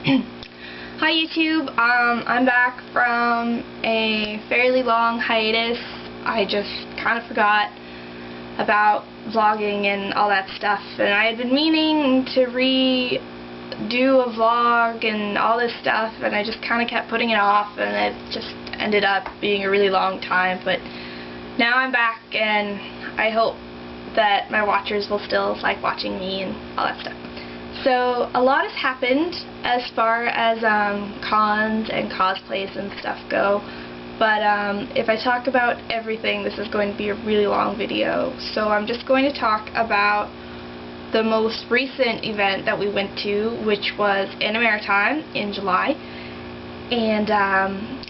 Hi YouTube, I'm back from a fairly long hiatus. I just kind of forgot about vlogging and all that stuff, and I had been meaning to redo a vlog and all this stuff, and I just kind of kept putting it off, and it just ended up being a really long time. But now I'm back, and I hope that my watchers will still like watching me and all that stuff. So a lot has happened as far as cons and cosplays and stuff go, but if I talk about everything, this is going to be a really long video. So I'm just going to talk about the most recent event that we went to, which was in Maritime in July, and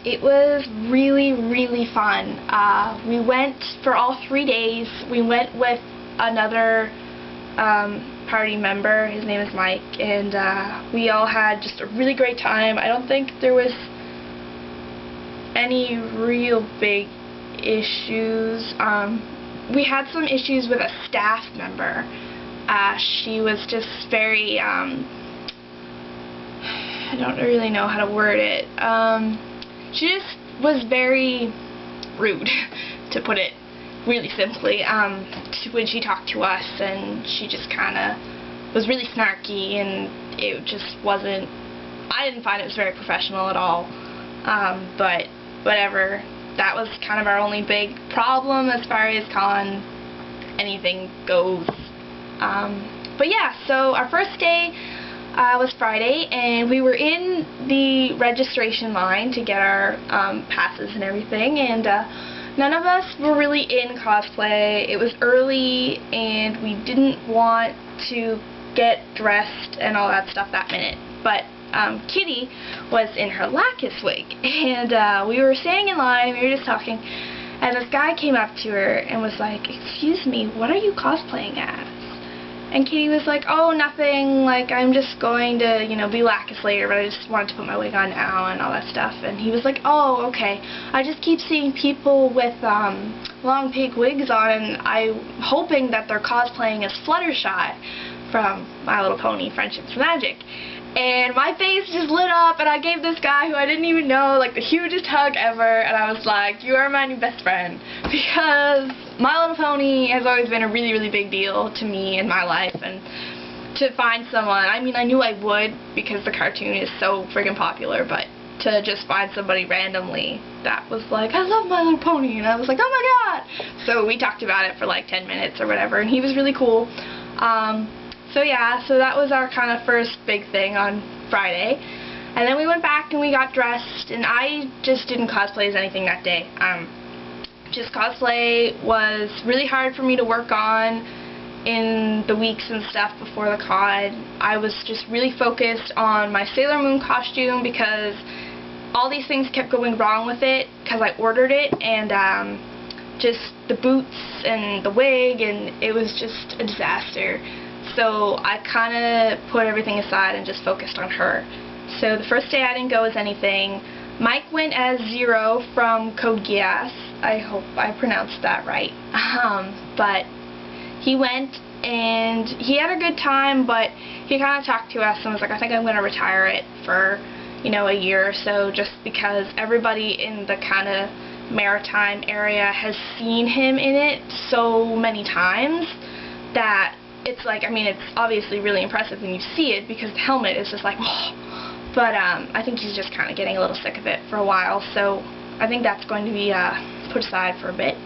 it was really fun. We went for all 3 days. We went with another party member. His name is Mike, and we all had just a really great time. I don't think there was any real big issues. We had some issues with a staff member. She was just very, I don't really know how to word it. She just was very rude, to put it really simply, when she talked to us, and she just kind of was really snarky, and it just wasn't, I didn't find it was very professional at all, but whatever. That was kind of our only big problem as far as con anything goes. But yeah, so our first day was Friday, and we were in the registration line to get our passes and everything, and none of us were really in cosplay. It was early, and we didn't want to get dressed and all that stuff that minute. But Kitty was in her Lacus wig, and we were standing in line, and we were just talking, and this guy came up to her and was like, "Excuse me, what are you cosplaying as?" And Kitty was like, "Oh, nothing, like, I'm just going to, you know, be Lacus later, but I just wanted to put my wig on now," and all that stuff. And he was like, "Oh, okay. I just keep seeing people with long pink wigs on, and I'm hoping that they're cosplaying as Fluttershy from My Little Pony: Friendship's Magic." And my face just lit up, and I gave this guy who I didn't even know, like, the hugest hug ever, and I was like, "You are my new best friend," because My Little Pony has always been a really big deal to me in my life, and to find someone, I mean, I knew I would because the cartoon is so friggin' popular, but to just find somebody randomly that was like, "I love My Little Pony," and I was like, "Oh my god!" So we talked about it for like 10 minutes or whatever, and he was really cool. So yeah, so that was our kind of first big thing on Friday. And then we went back and we got dressed, and I just didn't cosplay as anything that day. Just cosplay was really hard for me to work on in the weeks and stuff before the con. I was just really focused on my Sailor Moon costume because all these things kept going wrong with it because I ordered it, and just the boots and the wig, and it was just a disaster. So I kind of put everything aside and just focused on her. So the first day I didn't go as anything. Mike went as Zero from Code Geass. I hope I pronounced that right. But he went, and he had a good time, but he kind of talked to us and was like, "I think I'm going to retire it for, you know, a year or so, just because everybody in the kind of Maritime area has seen him in it so many times that it's like, I mean, it's obviously really impressive when you see it because the helmet is just like, whoa." But I think he's just kind of getting a little sick of it for a while, so I think that's going to be put aside for a bit.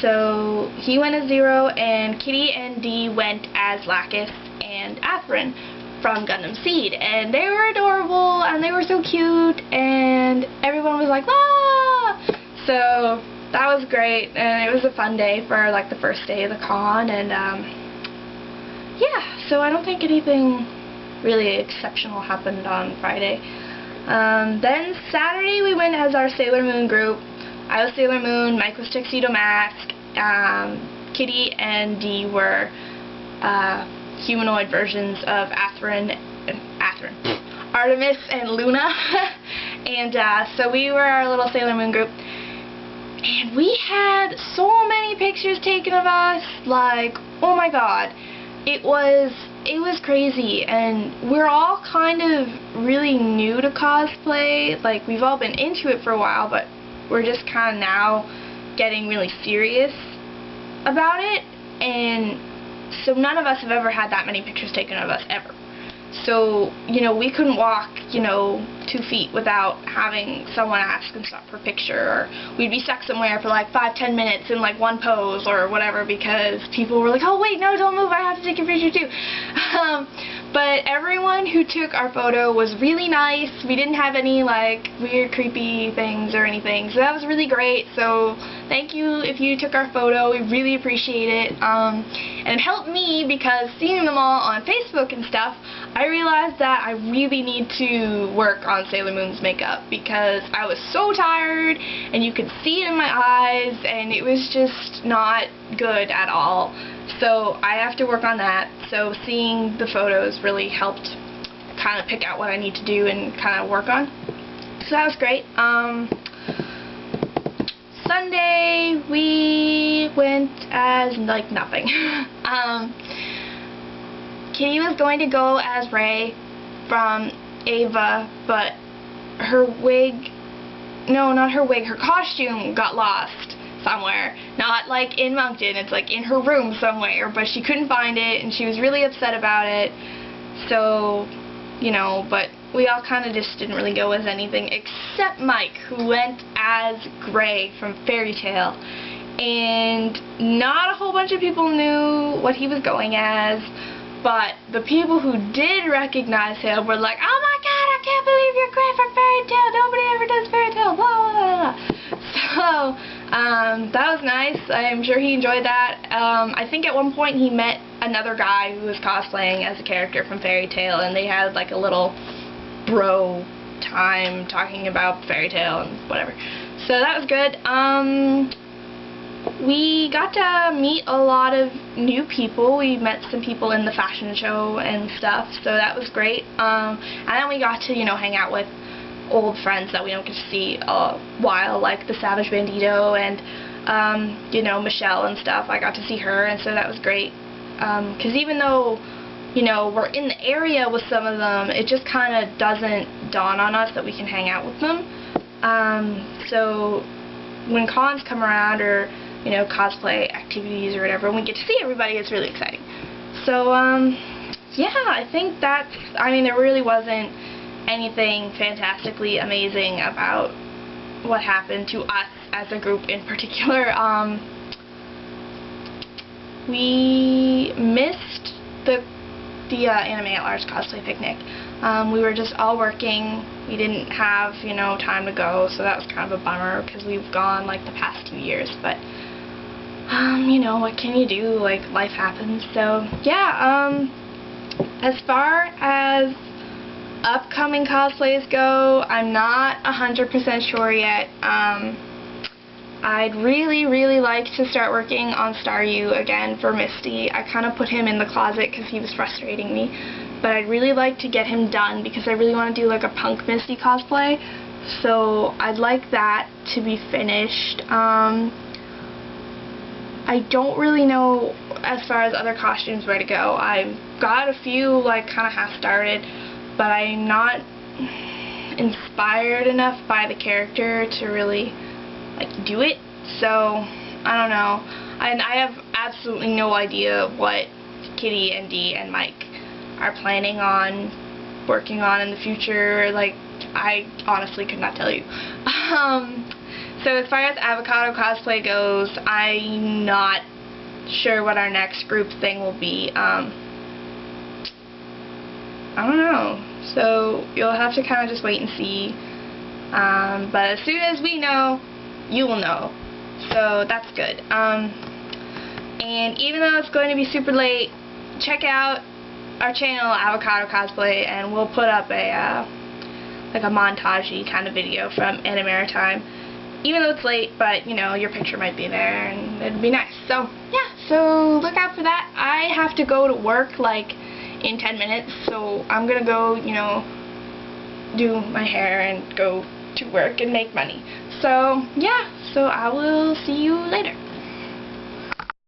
So he went as Zero, and Kitty and Dee went as Lacus and Athrun from Gundam Seed, and they were adorable, and they were so cute, and everyone was like, "Ah!" So that was great, and it was a fun day for like the first day of the con, and yeah, so I don't think anything really exceptional happened on Friday. Then Saturday we went as our Sailor Moon group. I was Sailor Moon, Mike was Tuxedo Mask, Kitty and Dee were humanoid versions of Artemis and Luna. And so we were our little Sailor Moon group. And we had so many pictures taken of us, like, oh my god. It was it was crazy, and we're all kind of really new to cosplay. Like, we've all been into it for a while, but we're just kind of now getting really serious about it, and so none of us have ever had that many pictures taken of us, ever. So, you know, we couldn't walk, you know, 2 feet without having someone ask and stop for a picture, or we'd be stuck somewhere for like 5-10 minutes in like one pose or whatever because people were like, oh wait, no, don't move, I have to take a picture too. But everyone who took our photo was really nice. We didn't have any like weird, creepy things or anything, so that was really great. So thank you if you took our photo. We really appreciate it. And it helped me because seeing them all on Facebook and stuff, I realized that I really need to work on Sailor Moon's makeup because I was so tired and you could see it in my eyes and it was just not good at all. So I have to work on that. So seeing the photos really helped kind of pick out what I need to do and kind of work on. So that was great. Sunday we went as like nothing. Kitty was going to go as Ray from Ava, but her wig, no, not her wig, her costume got lost somewhere. Not like in Moncton, it's like in her room somewhere, but she couldn't find it and she was really upset about it. So, you know, but we all kind of just didn't really go as anything except Mike, who went as Gray from Fairy Tail. And not a whole bunch of people knew what he was going as, but the people who did recognize him were like, oh my god, I can't believe you're Gray from Fairy Tail, nobody ever does Fairy Tail, blah blah blah. So, that was nice. I'm sure he enjoyed that. I think at one point he met another guy who was cosplaying as a character from Fairy Tail, and they had like a little bro time talking about Fairy Tail and whatever. So that was good. We got to meet a lot of new people. We met some people in the fashion show and stuff, so that was great. And then we got to, you know, hang out with old friends that we don't get to see a while, like the Savage Bandito and, you know, Michelle and stuff. I got to see her, and so that was great. Because even though, you know, we're in the area with some of them, it just kind of doesn't dawn on us that we can hang out with them. So when cons come around, or you know, cosplay activities or whatever, and we get to see everybody, it's really exciting. So, yeah, I think that's, I mean, there really wasn't anything fantastically amazing about what happened to us as a group in particular. We missed the Anime at Large cosplay picnic. We were just all working. We didn't have, you know, time to go, so that was kind of a bummer because we've gone like the past 2 years, but you know, what can you do? Like, life happens. So, yeah, as far as upcoming cosplays go, I'm not 100% sure yet. I'd really like to start working on Staryu again for Misty. I kind of put him in the closet because he was frustrating me, but I'd really like to get him done because I really want to do like a punk Misty cosplay, so I'd like that to be finished. I don't really know as far as other costumes where to go. I've got a few like kind of half started, but I'm not inspired enough by the character to really like do it, so I don't know. And I have absolutely no idea what Kitty and Dee and Mike are planning on working on in the future. Like, I honestly could not tell you. So as far as Avocado cosplay goes, I'm not sure what our next group thing will be. I don't know. So you'll have to kind of just wait and see. But as soon as we know, you will know. So that's good. And even though it's going to be super late, check out our channel, Avocado Cosplay, and we'll put up a like a montage-y kind of video from Animaritime. Even though it's late, but, you know, your picture might be there, and it'd be nice. So, yeah, so look out for that. I have to go to work, like, in 10 minutes, so I'm gonna go, you know, do my hair and go to work and make money. So, yeah, so I will see you later.